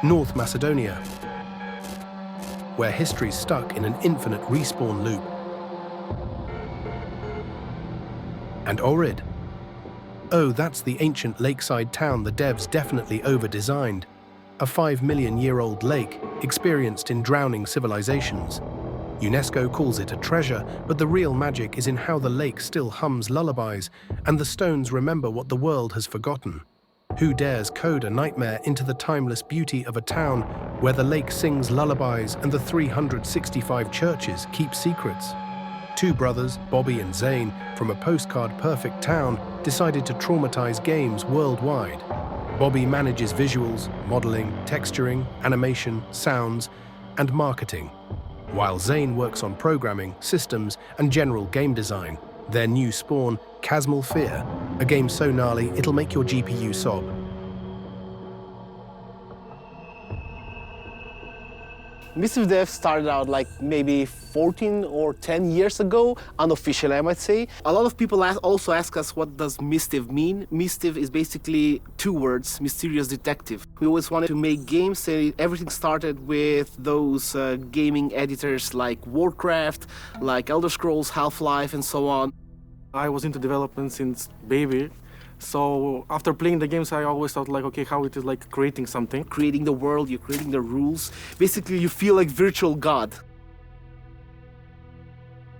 North Macedonia, where history's stuck in an infinite respawn loop. And Ohrid. Oh, that's the ancient lakeside town the devs definitely over-designed. A 5-million-year-old lake experienced in drowning civilizations. UNESCO calls it a treasure, but the real magic is in how the lake still hums lullabies, and the stones remember what the world has forgotten. Who dares code a nightmare into the timeless beauty of a town where the lake sings lullabies and the 365 churches keep secrets? Two brothers, Bobby and Zane, from a postcard-perfect town, decided to traumatize games worldwide. Bobby manages visuals, modeling, texturing, animation, sounds, and marketing, while Zane works on programming, systems, and general game design. Their new spawn, Chasmal Fear, a game so gnarly it'll make your GPU sob. Mischief Dev started out like maybe 14 or 10 years ago, unofficially I might say. A lot of people also ask us what does Mischief mean. Mischief is basically two words, mysterious detective. We always wanted to make games, and everything started with those gaming editors like Warcraft, like Elder Scrolls, Half-Life and so on. I was into development since baby. So after playing the games, I always thought like, okay, how it is like creating something. Creating the world, you're creating the rules. Basically, you feel like virtual god.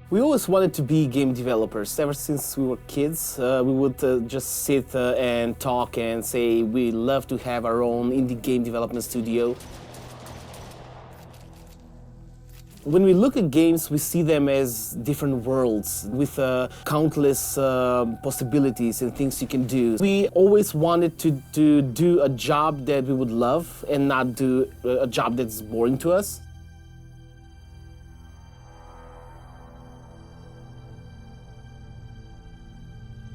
We always wanted to be game developers. Ever since we were kids, we would just sit and talk and say we love to have our own indie game development studio. When we look at games, we see them as different worlds with countless possibilities and things you can do. We always wanted to do a job that we would love and not do a job that's boring to us.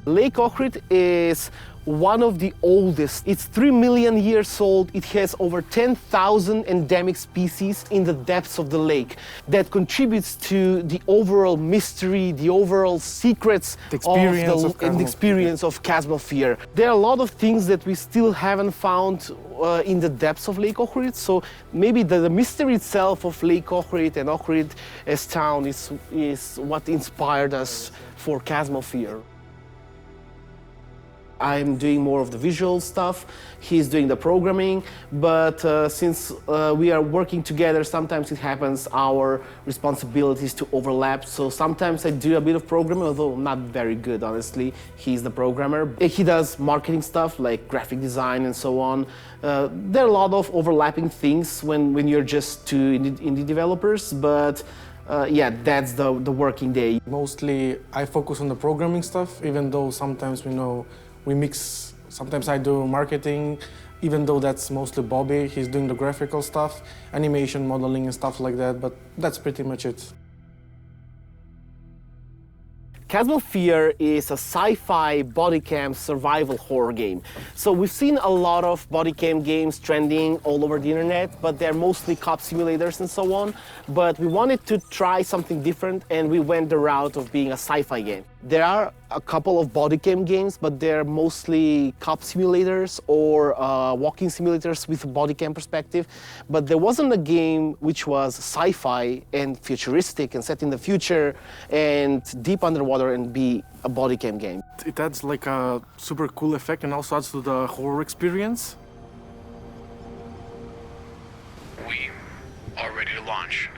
Lake Ohrid is one of the oldest. It's 3 million years old. It has over 10,000 endemic species in the depths of the lake. That contributes to the overall mystery, the overall secrets of the experience of Chasmal Fear. There are a lot of things that we still haven't found in the depths of Lake Ohrid. So maybe the mystery itself of Lake Ohrid and Ohrid as town is what inspired us for Chasmal Fear. I'm doing more of the visual stuff, he's doing the programming, but since we are working together, sometimes it happens our responsibilities to overlap. So sometimes I do a bit of programming, although not very good, honestly. He's the programmer. He does marketing stuff like graphic design and so on. There are a lot of overlapping things when you're just two indie developers, but yeah, that's the working day. Mostly I focus on the programming stuff, even though sometimes we mix. Sometimes I do marketing, even though that's mostly Bobby. He's doing the graphical stuff, animation, modeling and stuff like that, but that's pretty much it. Chasmal Fear is a sci-fi bodycam survival horror game. So we've seen a lot of bodycam games trending all over the internet, but they're mostly cop simulators and so on. But we wanted to try something different, and we went the route of being a sci-fi game. There are a couple of bodycam games, but they're mostly cop simulators or walking simulators with a bodycam perspective. But there wasn't a game which was sci-fi and futuristic and set in the future and deep underwater and be a bodycam game. It adds like a super cool effect and also adds to the horror experience. We are ready to launch.